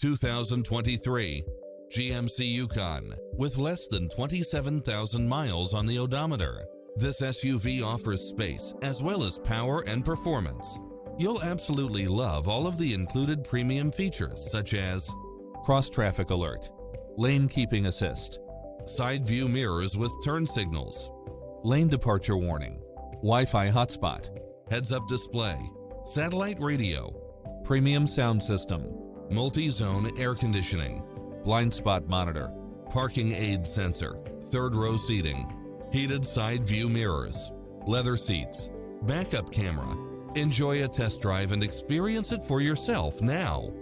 2023 GMC Yukon with less than 27,000 miles on the odometer. This SUV offers space as well as power and performance. You'll absolutely love all of the included premium features such as cross-traffic alert, lane keeping assist, side view mirrors with turn signals, lane departure warning, Wi-Fi hotspot, heads-up display, satellite radio, premium sound system, multi-zone air conditioning, blind spot monitor, parking aid sensor, third row seating, heated side view mirrors, leather seats, backup camera. Enjoy a test drive and experience it for yourself now.